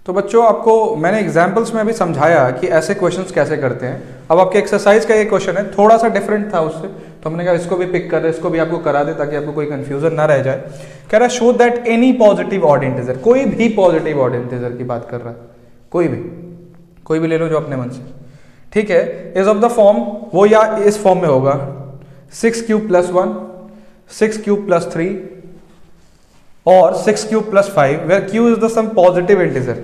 तो बच्चों आपको मैंने एग्जाम्पल्स में अभी समझाया कि ऐसे क्वेश्चंस कैसे करते हैं। अब आपके एक्सरसाइज का ये क्वेश्चन है, थोड़ा सा डिफरेंट था उससे, तो हमने कहा इसको भी पिक कर दे, इसको भी आपको करा दे ताकि आपको कोई कंफ्यूजन ना रह जाए। कह रहा है show that any positive odd integer, कोई भी पॉजिटिव ऑड इंटीजर की बात कर रहा है, कोई भी ले लो जो अपने मन से, ठीक है। इज ऑफ द फॉर्म, वो या इस फॉर्म में होगा 6 cube + 1, 6 cube + 3 और 6 cube + 5 where q is the some positive integer.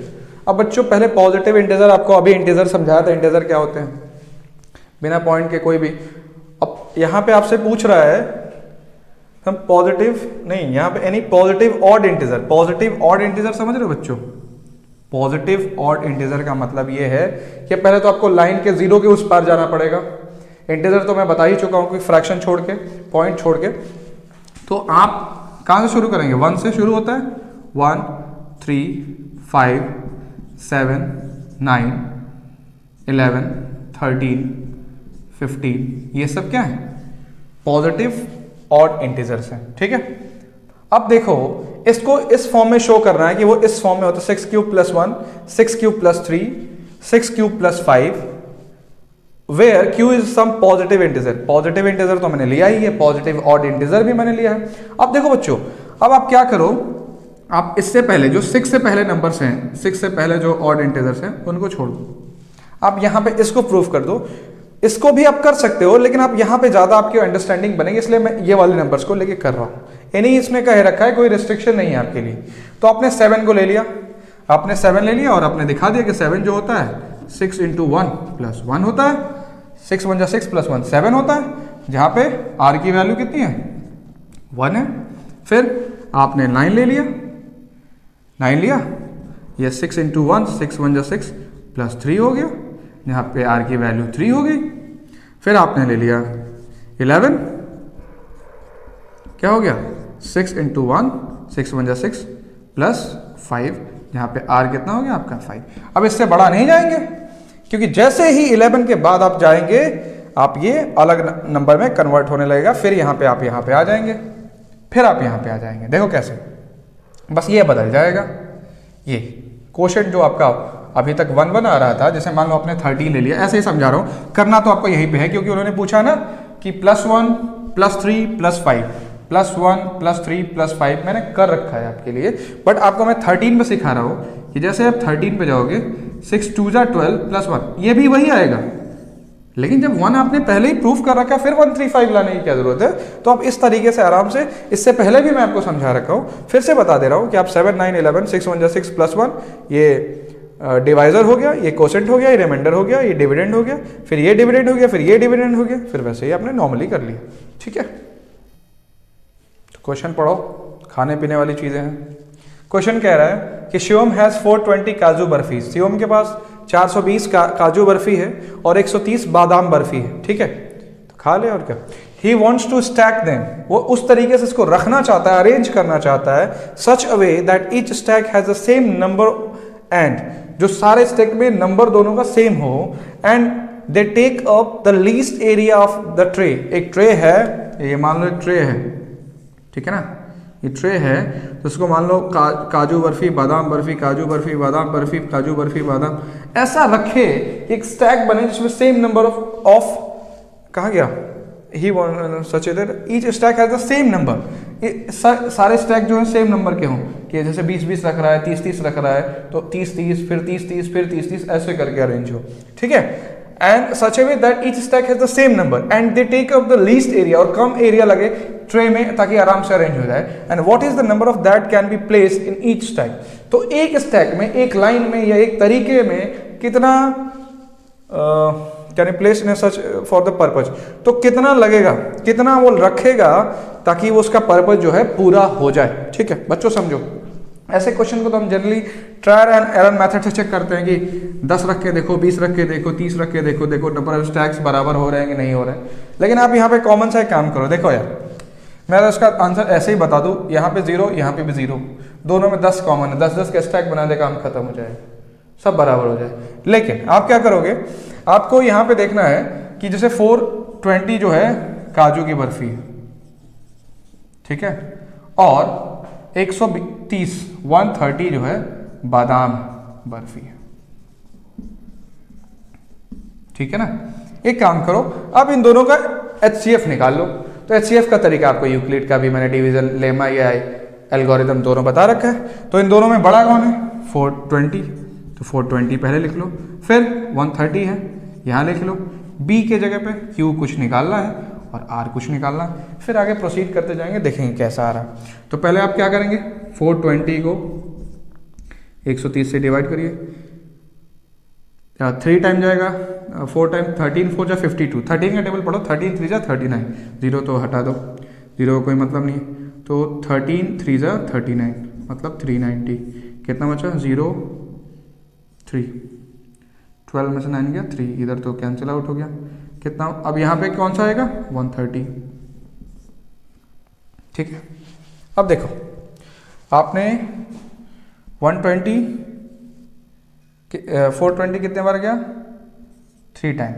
अब बच्चों पहले पॉजिटिव इंटीजर आपको अभी इंटीजर समझाया था, इंटीजर क्या होते हैं बिना पॉइंट के कोई भी। अब यहां पे आपसे पूछ रहा है हम पॉजिटिव नहीं, यहां पे any positive odd integer, positive odd integer समझ रहे हो बच्चों। पॉजिटिव ऑड इंटीजर का मतलब ये है कि पहले तो आपको लाइन के जीरो के उस पार जाना पड़ेगा। इंटीजर तो मैं बता ही चुका हूं कि फ्रैक्शन छोड़ के, पॉइंट छोड़ के। तो आप कहां से शुरू करेंगे, 1 से शुरू होता है, 1 3 5 7 9 11 13 15, ये सब क्या है पॉजिटिव ऑड इंटीजर्स हैं, ठीक है। अब देखो इसको इस फॉर्म में शो करना है कि वो इस फॉर्म में होता है 6 cube + 1, 6 cube + 3, 6 cube + 5 where q is some positive integer. Positive integer तो मैंने लिया ही है, पॉजिटिव ऑड इंटीजर भी मैंने लिया है। अब देखो बच्चों, अब आप क्या करो, आप इससे पहले जो 6 से पहले नंबर्स हैं, 6 से पहले जो ऑड इंटीजर्स हैं उनको छोड़ दो। आप यहां पे इसको प्रूफ कर दो, इसको भी आप कर सकते हो लेकिन आप यहां पे ज्यादा आपकी अंडरस्टैंडिंग बनेगी, इसलिए मैं ये वाले नंबर्स को लेके कर रहा हूं। यानी इसमें कह रखा है कोई रिस्ट्रिक्शन नहीं है आपके लिए। तो आपने 7 को ले लिया, आपने 7 ले लिया और आपने दिखा दिया कि 7 जो होता है 6 × 1 + 1 होता है, 6 × 1 = 6 + 1 7 होता है, जहां पे r की वैल्यू कितनी है 1 है। फिर आपने 9 ले लिया, 9 लिया, ये 6 × 1 6 × 1 = 6 + 3 हो गया, यहाँ पे r की वैल्यू 3 हो गई। फिर आपने ले लिया 11, क्या हो गया 6 × 1 6 × 1 = 6 + 5, यहाँ पे r कितना हो गया आपका 5। अब इससे बड़ा नहीं जाएंगे क्योंकि जैसे ही 11 के बाद आप जाएंगे आप ये अलग नंबर में कन्वर्ट होने लगेगा। फिर यहाँ पे आप यहाँ पे आ जाएंगे, फिर आप यहाँ पे आ जाएंगे। देखो कैसे, बस ये बदल जाएगा। ये क्वोशंट जो आपका अभी तक 1 1 आ रहा था, जैसे मान लो आपने 13 ले लिया, ऐसे ही समझा रहा हूँ, करना तो आपको यहीं पे है क्योंकि उन्होंने पूछा ना कि +1 +3 +5, +1 +3 +5 मैंने कर रखा है आपके लिए। बट आपको मैं 13 में सिखा रहा हूँ कि जैसे आप 13 पे जाओगे 6 2 = 12 +1, ये भी वही आएगा। लेकिन जब 1 आपने पहले ही प्रूफ कर रखा है फिर 1 3 5 लाने की क्या जरूरत है। तो आप इस तरीके से आराम से, इससे पहले भी मैं आपको समझा रखा हूँ, फिर से बता दे रहा हूँ कि आप 7 9 11 6 1 = 6 +1, ये डिवाइजर हो गया, ये कोसेंट हो गया, ये रिमाइंडर हो गया, ये डिविडेंड हो गया, फिर ये डिविडेंड हो गया, फिर ये डिविडेंड हो गया, फिर वैसे ही आपने नॉर्मली कर लिया, ठीक है। तो क्वेश्चन पढ़ो, खाने पीने वाली चीजें हैं। क्वेश्चन कह रहा है कि शिवम हैज 420 काजू बर्फी। शिवम के पास 420 काजू बर्फी है और 130 बादाम बर्फी है, ठीक है, तो खा ले और क्या। He wants to stack them, वो उस तरीके से इसको रखना चाहता है, अरेंज करना चाहता है, such a way that each stack has the same number and, जो सारे स्टैक में नंबर दोनों का सेम हो, and they take up the least area of the tray. एक ट्रे है, ये मान लो एक ट्रे है, ठीक है ना, ये ट्रे है, तो इसको मान लो काजू बर्फी बादाम बर्फी काजू बर्फी बादाम बर्फी काजू बर्फी बादाम, ऐसा रखे एक स्टैक बने जिसमें सेम नंबर ऑफ कहाँ गया, ही such that each stack has the same number. सारे स्टैक जो है सेम नंबर के हों, कि जैसे 20 20 रख रहा है, 30 30 रख रहा है, तो 30 30 फिर 30 30 फिर 30 30 ऐसे करके अरेंज हो, ठीक है। And such a way that each stack has the same number and they take up the least area, और कम एरिया लगे ट्रे में ताकि आराम से अरेंज हो जाए। And what is the number of that can be place in each stack. तो एक स्टैक में, एक लाइन में या एक तरीके में कितना can place in such for the purpose, तो कितना लगेगा, कितना वो रखेगा ताकि वो उसका पर्पज जो है पूरा हो जाए, ठीक है बच्चों समझो। ऐसे क्वेश्चन को तो हम generally trial and error method से चेक करते हैं कि 10 रख के देखो, 20 रख के देखो, 30 रख के देखो, देखो नंबर ऑफ स्टैक्स बराबर हो रहे हैं कि नहीं हो रहे हैं। लेकिन आप यहाँ पे कॉमन सा एक काम करो, देखो यार मैं तो इसका आंसर ऐसे ही बता दूं, यहाँ पे 0 यहाँ पे भी 0, दोनों में 10 कॉमन है, 10 10 का स्टैक बना दे, काम खत्म हो जाएगा, सब बराबर हो जाए। लेकिन आप क्या करोगे, आपको यहाँ पे देखना है कि जैसे 420 जो है काजू की बर्फी है, ठीक है, और 130 130 जो है बादाम बर्फी है। ठीक है ना। एक काम करो, अब इन दोनों का HCF निकाल लो। तो HCF का तरीका आपको यूक्लिड का भी मैंने डिवीजन लेमा या एल्गोरिथम दोनों बता रखा है। तो इन दोनों में बड़ा कौन है? 420, तो 420 पहले लिख लो, फिर 130 है यहाँ लिख लो, B के जगह पे Q कुछ निकालना है और R कुछ निकालना है। फिर आगे प्रोसीड करते जाएंगे, देखेंगे कैसा आ रहा है। तो पहले आप क्या करेंगे, 420 को 130 से डिवाइड करिए, 3 टाइम जाएगा, 4 टाइम 13 4 जा 52, 13 का टेबल पढ़ो, 13 3 जा 39, जीरो तो हटा दो, जीरो का कोई मतलब नहीं, तो 13 3 जा 39 मतलब 390, कितना बचा 0 3, 12 में से 9 गया 3, इधर तो कैंसिल आउट हो गया, कितना अब यहाँ पे कौन सा आएगा 130। ठीक है, अब देखो आपने 120 420 कितने बार गया 3 टाइम।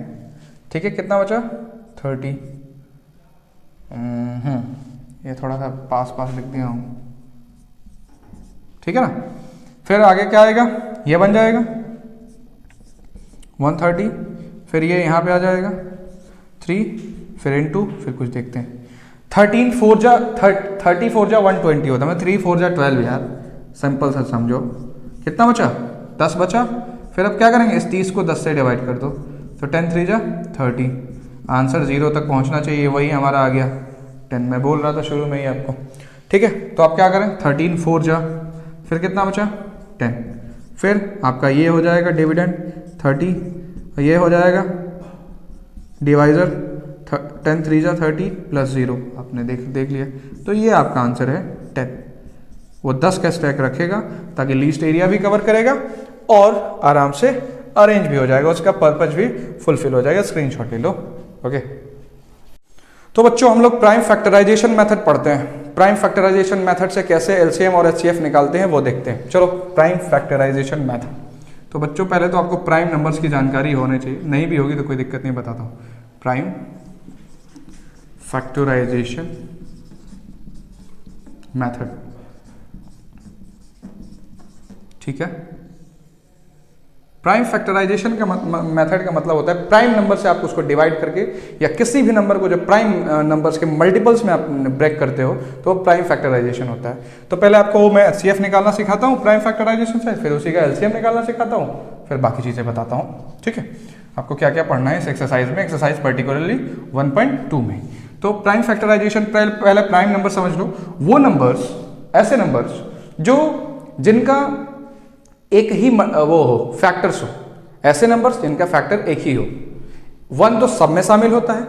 ठीक है, कितना बचा 30। ये थोड़ा सा पास लिख दिया हूँ। ठीक है ना। फिर आगे क्या आएगा, ये बन जाएगा 130, फिर ये यहाँ पे आ जाएगा 3, फिर इनटू, फिर कुछ देखते हैं 34 जा 120 होता है, 3 4 जा 12 यार, सिंपल सा समझो। कितना बचा 10 बचा। फिर अब क्या करेंगे, इस 30 को 10 से डिवाइड कर दो, तो 10 3 जा 30, आंसर 0 तक पहुंचना चाहिए, वही हमारा आ गया 10। मैं बोल रहा था शुरू में ही आपको। ठीक है, तो आप क्या करें 13 4 जा, फिर कितना बचा 10, फिर आपका ये हो जाएगा डिविडेंड 30, ये हो जाएगा डिवाइजर 10 3 जा 30 प्लस 0, आपने देख लिया। तो ये आपका आंसर है 10। वो 10 का स्टैक रखेगा ताकि लीस्ट एरिया भी कवर करेगा और आराम से अरेंज भी हो जाएगा, उसका पर्पज भी फुलफिल हो जाएगा। स्क्रीनशॉट ले लो। ओके, तो बच्चों हम लोग प्राइम फैक्टराइजेशन मेथड पढ़ते हैं। प्राइम फैक्टराइजेशन मेथड से कैसे एलसीएम और एचसीएफ निकालते हैं वो देखते हैं। चलो, प्राइम फैक्टराइजेशन मेथड। तो बच्चों पहले तो आपको प्राइम नंबर्स की जानकारी होनी चाहिए, नहीं भी होगी तो कोई दिक्कत नहीं, बताता हूँ। प्राइम फैक्टराइजेशन मेथड, ठीक है। प्राइम फैक्टराइजेशन का मेथड का मतलब होता है प्राइम नंबर से आप उसको डिवाइड करके या किसी भी नंबर को जब प्राइम नंबर्स के मल्टीपल्स में आप ब्रेक करते हो तो प्राइम फैक्टराइजेशन होता है। तो पहले आपको मैं एचसीएफ निकालना सिखाता हूँ प्राइम फैक्टराइजेशन से, फिर उसी का एलसीएम निकालना सिखाता हूँ, फिर बाकी चीज़ें बताता हूँ। ठीक है, आपको क्या क्या पढ़ना है इस एक्सरसाइज में, एक्सरसाइज पर्टिकुलरली 1.2 में। तो प्राइम फैक्टराइजेशन, पहले प्राइम नंबर समझ लो, वो नंबर्स, ऐसे नंबर्स जो जिनका एक ही वो हो, फैक्टर्स हो, ऐसे नंबर्स जिनका फैक्टर एक ही हो। 1 तो सब में शामिल होता है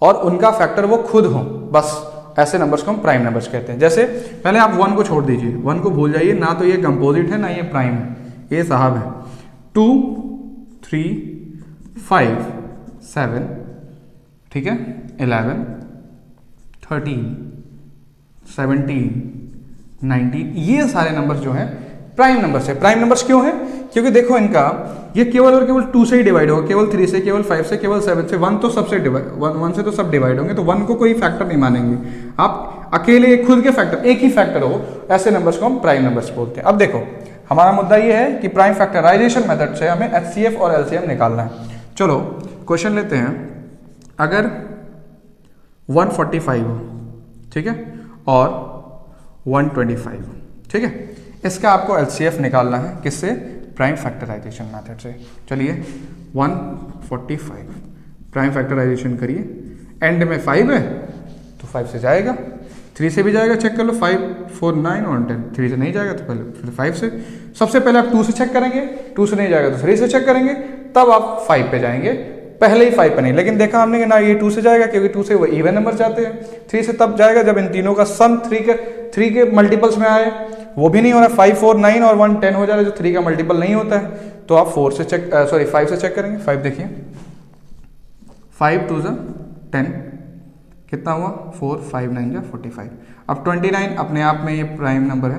और उनका फैक्टर वो खुद हो, बस ऐसे नंबर्स को हम प्राइम नंबर्स कहते हैं। जैसे पहले आप 1 को छोड़ दीजिए, 1 को भूल जाइए, ना तो ये कंपोजिट है ना ये प्राइम है, ये साहब है। 2 3 5 7, ठीक है, 11 13 17 19, ये सारे नंबर्स जो हैं प्राइम नंबर्स है। प्राइम नंबर्स क्यों है? क्योंकि देखो इनका ये केवल और केवल 2 से ही डिवाइड होगा, केवल 3 से, केवल 5 से, केवल 7 से। 1 तो सबसे डिवाइड, 1 से तो सब डिवाइड होंगे, तो 1 को कोई फैक्टर नहीं मानेंगे। आप अकेले खुद के फैक्टर, एक ही फैक्टर हो, ऐसे नंबर्स को हम प्राइम नंबर्स बोलते हैं। अब देखो हमारा मुद्दा ये है कि प्राइम फैक्टराइजेशन मेथड से हमें एचसीएफ और एलसीएम निकालना है। चलो क्वेश्चन लेते हैं। अगर 145 हो, ठीक है, और 125, ठीक है, इसका आपको एलसीएफ निकालना है, किससे? प्राइम फैक्टराइजेशन मेथड से। चलिए 145 प्राइम फैक्टराइजेशन करिए, एंड में 5 है तो 5 से जाएगा, 3 से भी जाएगा, चेक कर लो, 5 4 9 और 10, 3 से नहीं जाएगा तो पहले फिर 5 से। सबसे पहले आप 2 से चेक करेंगे, 2 से नहीं जाएगा तो 3 से चेक करेंगे, तब आप 5 पे जाएंगे, पहले ही 5 पे नहीं। लेकिन देखा हमने कि ना ये 2 से जाएगा, क्योंकि 2 से वो इवन नंबर जाते हैं। 3 से तब जाएगा जब इन तीनों का सम 3 के मल्टीपल्स में आए, वो भी नहीं हो रहा। 5 4 9 और 1 10 हो जा रहा है, जो 3 का मल्टीपल नहीं होता है, तो आप 5 से चेक करेंगे। 5 देखिए, 5 2 10, कितना हुआ 4 5 9 जा 45। अब 29 अपने आप में ये प्राइम नंबर है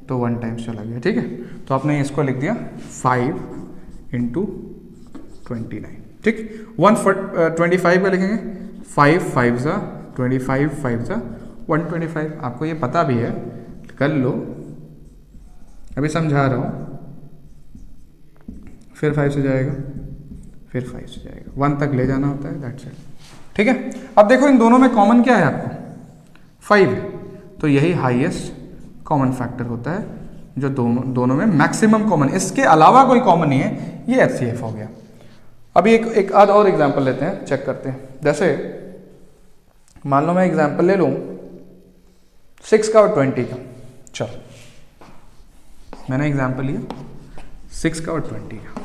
तो 1 टाइम्स चला गया, ठीक है। तो आपने इसको लिख दिया 5 × 29, ठीक। 125 का लिखेंगे 5 5 जा 25 5 जा 125। आपको ये पता भी है, कर लो, अभी समझा रहा हूँ। फिर 5 से जाएगा, फिर 5 से जाएगा, 1 तक ले जाना होता है, दैट्स इट। ठीक है, अब देखो इन दोनों में कॉमन क्या है आपको, 5 है, तो यही हाईएस्ट कॉमन फैक्टर होता है जो दोनों में मैक्सिमम कॉमन, इसके अलावा कोई कॉमन नहीं है, ये HCF हो गया। अभी एक आध और एग्जांपल लेते हैं, चेक करते हैं। जैसे मान लो मैं एग्जांपल ले लूं 6 का और 20 का। चलो मैंने एग्जांपल लिया 6 का और 20 का।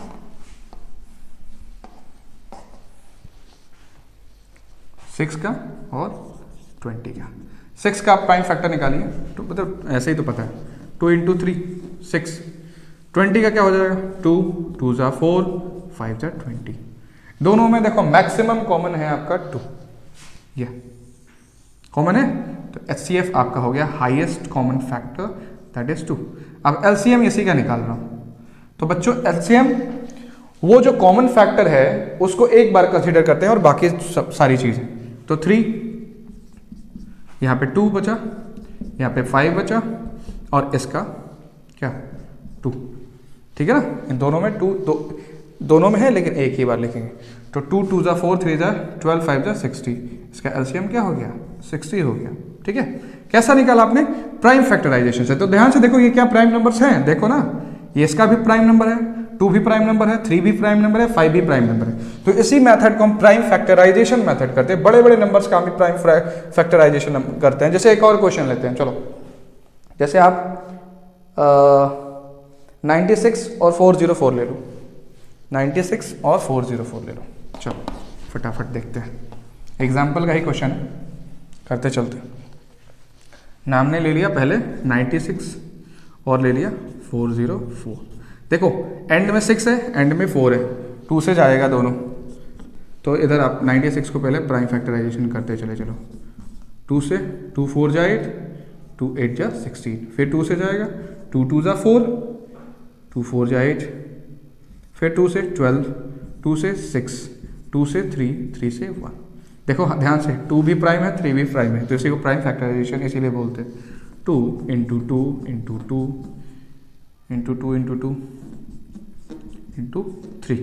6 का और 20 का। 6 का आप प्राइम फैक्टर निकालिए, तो मतलब ऐसे ही तो पता है, 2 इंटू 3 6। 20 का क्या हो जाएगा, 2 2 ज़ा 4 5 ज़ा 20। दोनों में देखो मैक्सिमम कॉमन है आपका 2, ये कॉमन है, तो HCF आपका हो गया highest common factor, that is 2। अब LCM इसी का निकाल रहा हूं, तो बच्चों LCM वो जो कॉमन फैक्टर है उसको एक बार कंसीडर करते हैं और बाकी सारी चीजें। तो 3, यहाँ पे 2 बचा, यहाँ पे 5 बचा, और इसका क्या 2। ठीक है ना, इन दोनों में 2 दोनों में है लेकिन एक ही बार लिखेंगे। तो 2 2 ज़ा 4 3 ज़ा 12 5 ज़ा 60, इसका LCM क्या हो गया, 60 हो गया। ठीक है, कैसा निकाला आपने, प्राइम फैक्टराइजेशन से। तो ध्यान से देखो ये क्या प्राइम नंबर्स हैं, देखो ना, ये इसका भी प्राइम नंबर है, 2 भी प्राइम नंबर है, 3 भी प्राइम नंबर है, 5 भी प्राइम नंबर है। तो इसी मेथड को हम प्राइम फैक्टराइजेशन मेथड करते हैं, बड़े बड़े नंबर्स का हम प्राइम फैक्टराइजेशन करते हैं। जैसे एक और क्वेश्चन लेते हैं, चलो जैसे आप 96 और 404 ले लो, 96 और 404 ले लो। चलो फटाफट देखते हैं, एग्जाम्पल का ही क्वेश्चन है, करते चलते। नाम ने ले लिया पहले 96 और ले लिया 404। देखो एंड में 6 है, एंड में 4 है, 2 से जाएगा दोनों, तो इधर आप 96 को पहले प्राइम फैक्टराइजेशन करते चले चलो। 2 से 2 4 जा 8, 2 8 जा 16, फिर 2 से जाएगा, 2 2 जा 4, 2 4 जा 8, फिर 2 से 12, 2 से 6, 2 से 3, 3 से 1। देखो ध्यान से, 2 भी प्राइम है, 3 भी प्राइम है, तो इसी को प्राइम फैक्टराइजेशन इसीलिए बोलते हैं। 2 into 2 into 2 into 2 into 2 into 3,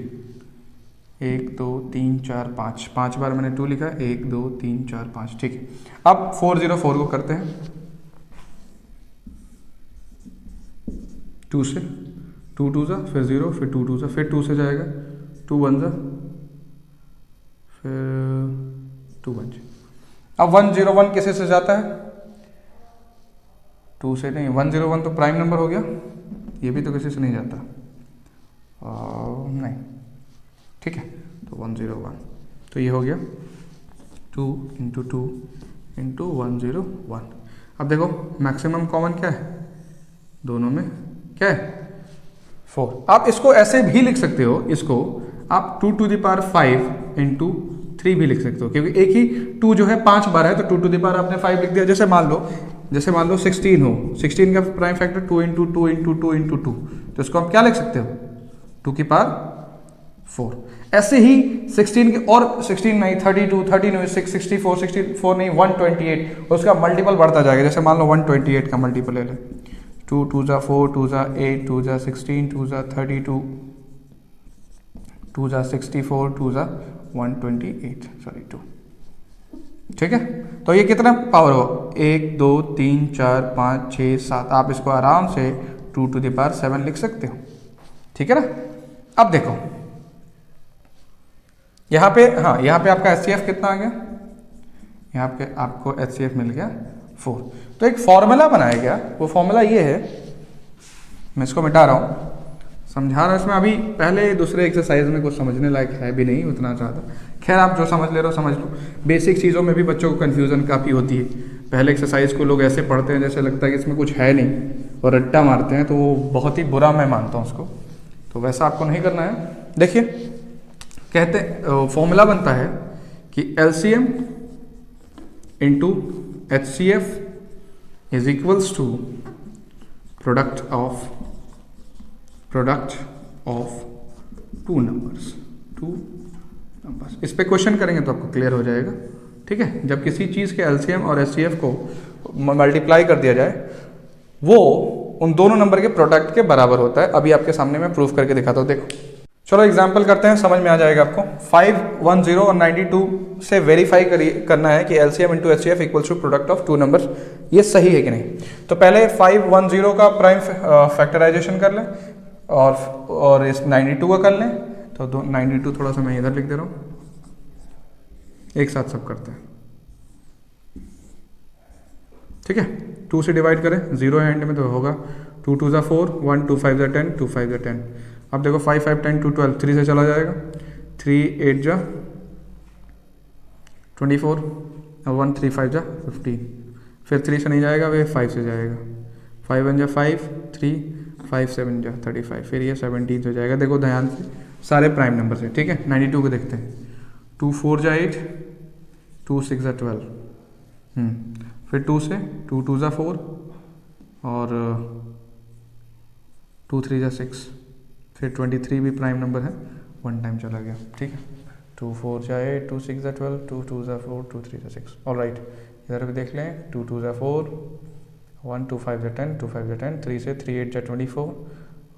1 2 3 4 5, 5 बार मैंने 2 लिखा, 1 2 3 4 5। ठीक है, अब 404 को करते हैं 2 से, 2 2 ज़ा, फिर 0, फिर 2 2 ज़ा, फिर 2 से जाएगा, 2 1 ज़ा, फिर 2 1 ज़ा। अब 101 किसे से जाता है, 2 से नहीं, 101 तो प्राइम नंबर हो गया, ये भी तो किसी से नहीं जाता, नहीं। ठीक है, तो 101, तो ये हो गया 2 इंटू 2 इंटू 101। अब देखो मैक्सिमम कॉमन क्या है दोनों में, क्या है 4। आप इसको ऐसे भी लिख सकते हो, इसको आप 2 टू द पावर 5 इंटू 3 भी लिख सकते हो, क्योंकि एक ही 2 जो है 5 बार है, तो 2 टू द पावर आपने 5 लिख दिया। जैसे मान लो 16 हो, 16 का prime factor 2 into 2 into 2 into 2, तो इसको आप क्या लिख सकते हो, 2 की पावर 4। ऐसे ही 16 के और 16 नहीं, 32 39 64 64 नहीं 128, और उसका मल्टीपल बढ़ता जाएगा। जैसे मान लो 128 का मल्टीपल ले लें, 2 2 ज़ा 4, 2 ज़ा 8, 2 ज़ा 16, 2 ज़ा 32, 2 ज़ा 64, 2 ज़ा 128, सॉरी 2। ठीक है, तो ये कितना पावर हो, 1 2 3 4 5 6 7, आप इसको आराम से 2 टू द पावर 7 लिख सकते हो। ठीक है ना, अब देखो यहाँ पे, हाँ यहाँ पे आपका HCF कितना आ गया, यहाँ पे आपको HCF मिल गया 4। तो एक फॉर्मूला बनाया गया, वो फॉर्मूला ये है, मैं इसको मिटा रहा हूँ, समझा रहा हूँ इसमें। अभी पहले दूसरे एक्सरसाइज में कुछ समझने लायक है भी नहीं उतना ज़्यादा, खैर आप जो समझ ले रहे हो समझ लो। बेसिक चीज़ों में भी बच्चों को कन्फ्यूज़न काफ़ी होती है, पहले एक्सरसाइज को लोग ऐसे पढ़ते हैं जैसे लगता है कि इसमें कुछ है नहीं और रट्टा मारते हैं, तो वो बहुत ही बुरा मैं मानता हूँ उसको, तो वैसा आपको नहीं करना है। देखिए कहते फॉर्मूला बनता है कि LCM into HCF is equals to product of 2 numbers. इस पे क्वेश्चन करेंगे तो आपको क्लियर हो जाएगा। ठीक है, जब किसी चीज़ के LCM और HCF को मल्टीप्लाई कर दिया जाए, वो उन दोनों नंबर के प्रोडक्ट के बराबर होता है। अभी आपके सामने मैं प्रूफ करके दिखाता हूँ, देखो चलो एग्जाम्पल करते हैं, समझ में आ जाएगा आपको। 510 और 92 से वेरीफाई करना है कि LCM into HCF equals to product of two numbers, ये सही है कि नहीं। तो पहले 510 का प्राइम फैक्टराइजेशन कर लें और इस 92 का कर लें। तो 92 थोड़ा सा मैं इधर लिख दे रहा हूँ, एक साथ सब करते हैं, ठीक है। 2 से डिवाइड करें, 0 है एंड में तो होगा 2 2 = 4, 1 2 5 = 10, 2 5 = 10। अब देखो 5 5 10 2 12, 3 से चला जाएगा, 3 8 = 24 और 1 3 5 = 15। फिर 3 से नहीं जाएगा, वे 5 से जाएगा, 5 1 = 5, 3 5 7 = 35, फिर ये 17 हो जाएगा। देखो ध्यान से, सारे प्राइम नंबर से, ठीक है। 92 को देखते हैं, 2 4 = 8, 2 6 = 12, फिर 2 से 2 2 = 4 और 2 3 = 6, फिर 23 भी प्राइम नंबर है, 1 टाइम चला गया, ठीक है। 2 4 = 8, 2 6 = 12, 2 2 = 4, 2 3 = 6। ऑल राइट, इधर भी देख लें, 2 2 = 4, 1 2 5 = 10, 2 5 = 10, 3 से 3 8 = 24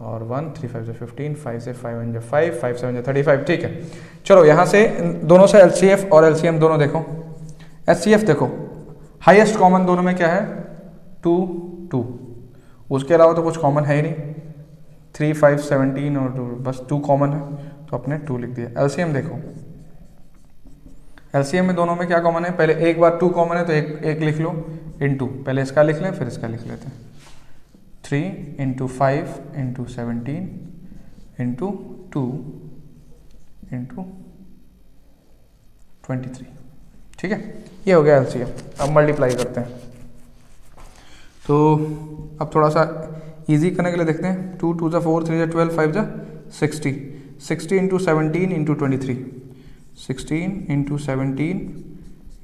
और 1 3 5 = 15, 5 से 5 1 = 5, 5 7 = 35, ठीक है। चलो यहाँ से दोनों से एलसीएफ और एलसीएम दोनों देखो। एचसीएफ देखो, हाईएस्ट कॉमन दोनों में क्या है, 2 2, उसके अलावा तो कुछ कॉमन है ही नहीं। 3 5 17 और 2, बस 2 कॉमन है, तो अपने 2 लिख दिया। एलसीएम देखो, एलसीएम में दोनों में क्या कॉमन है, पहले एक बार 2 कॉमन है तो एक लिख लो इनटू, पहले इसका लिख लें फिर इसका लिख लेते हैं। 3 × 5 × 17 × 2 × 23, ठीक है। ये हो गया एलसीएम। अब मल्टीप्लाई करते हैं, तो अब थोड़ा सा इजी करने के लिए देखते हैं। 2 2 = 4, 3 = 12, 5 = 60, 60 × 17 × 23, 16 × 17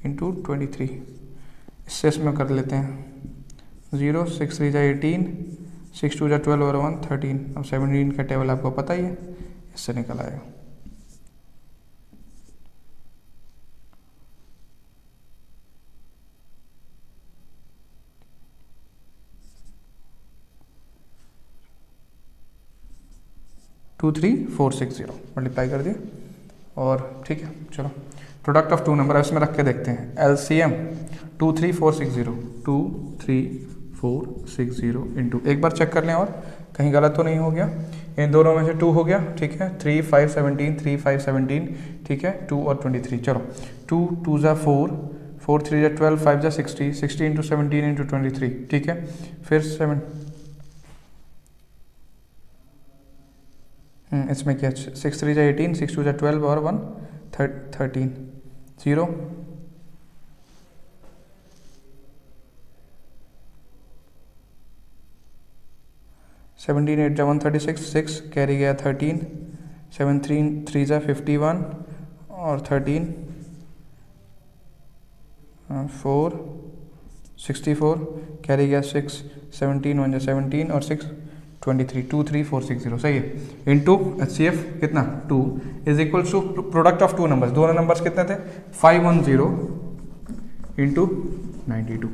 × 23, इससे इसमें कर लेते हैं 0, 6 3 = 18, 6 2 = 12 और 1 13। अब 17 का टेबल आपको पता ही है, इससे निकल आएगा। टू 3 4 6 0 मल्टीप्लाई कर दिए और ठीक है। चलो प्रोडक्ट ऑफ टू नंबर है, इसमें रख के देखते हैं। एलसीएम 2 3 4 6 0, 2 3 4 6 0 इंटू, एक बार चेक कर लें और कहीं गलत तो नहीं हो गया। इन दोनों में से 2 हो गया, ठीक है। 3 5 17, 3 5 17, ठीक है। 2 और 23, चलो 2 2 = 4, 4 3 = 12, 5 = 60, 60 × 17 × 23, ठीक है। फिर 7, इसमें क्या 6 3 = 18, 6 2 = 12 और 1 13, 0 17 8 = 136, 6 कैरी गया 13, 7 3 = 51 और 13 4 64 कैरी गया 6, 17 1 = 17 और 6 23, 2 3 4 6 0, सही है। इंटू एचसीएफ कितना 2 is equal to product of two numbers, दोनों नंबर्स कितने थे 510 इंटू 92।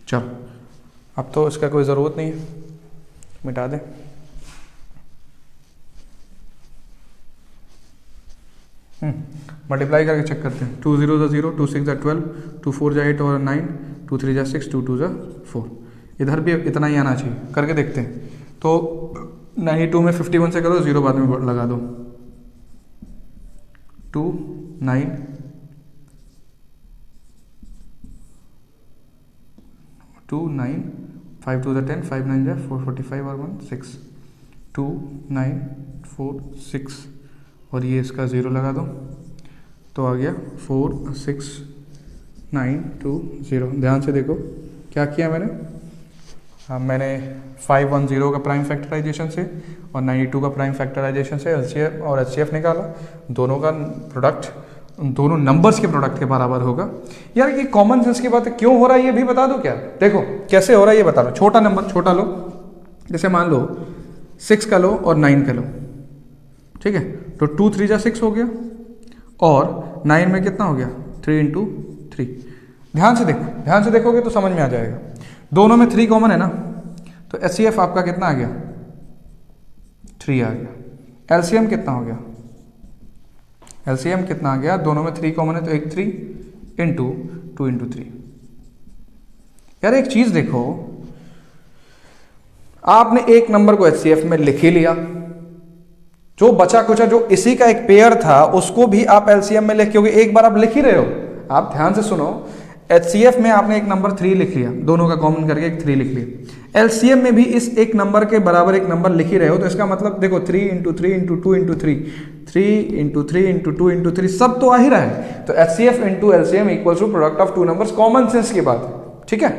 चलो अब तो इसका कोई ज़रूरत नहीं है, मिटा दें। मल्टीप्लाई करके चेक करते हैं। 2 0 = 0, 2 6 = 12, 2 4 = 8 और 9, 2 3 = 6, 2 2 = 4। इधर भी इतना ही आना चाहिए, करके देखते हैं। तो 92 में 51 से करो, 0 बाद में लगा दो। 2 9 2 9 5 2 = 10, 5 9 = 4 45 और 1 6, 2 9 4 6 और ये इसका 0 लगा दो, तो आ गया 4 6 9 2 0। ध्यान से देखो क्या किया मैंने 510 का प्राइम फैक्टराइजेशन से और 92 का प्राइम फैक्टराइजेशन से एलसीएफ और एचसीएफ निकाला। दोनों का प्रोडक्ट दोनों नंबर्स के प्रोडक्ट के बराबर होगा। यार ये कॉमन सेंस की बात है, क्यों हो रहा है ये भी बता दो क्या। देखो कैसे हो रहा है ये बता दो। छोटा नंबर छोटा लो, जैसे मान लो 6 का लो और 9 का लो, ठीक है। तो 2 3 = 6 हो गया और 9 में कितना हो गया 3 × 3। ध्यान से देखोगे तो समझ में आ जाएगा। दोनों में 3 कॉमन है ना, तो एचसीएफ आपका कितना आ गया 3 आ गया। एलसीएम कितना हो गया एलसीएम कितना आ गया, दोनों में 3 कॉमन है तो एक 3 इंटू 2 इंटू 3। यार एक चीज देखो, आपने एक नंबर को एचसीएफ में लिख ही लिया, जो बचा कुचा जो इसी का एक पेयर था उसको भी आप एलसीएम में लिख, क्योंकि एक बार आप लिख ही रहे हो। आप ध्यान से सुनो, एचसीएफ में आपने एक नंबर 3 लिख लिया, दोनों का कॉमन करके एक 3 लिख लिया। एलसीएम में भी इस एक नंबर के बराबर एक नंबर लिख ही रहे हो, तो इसका मतलब देखो 3 into 3 into 2 into 3, 3 into 3 into 2 into 3 सब तो आ ही रहा है। तो HCF into LCM equals to product of two numbers, common sense की बात है, ठीक है।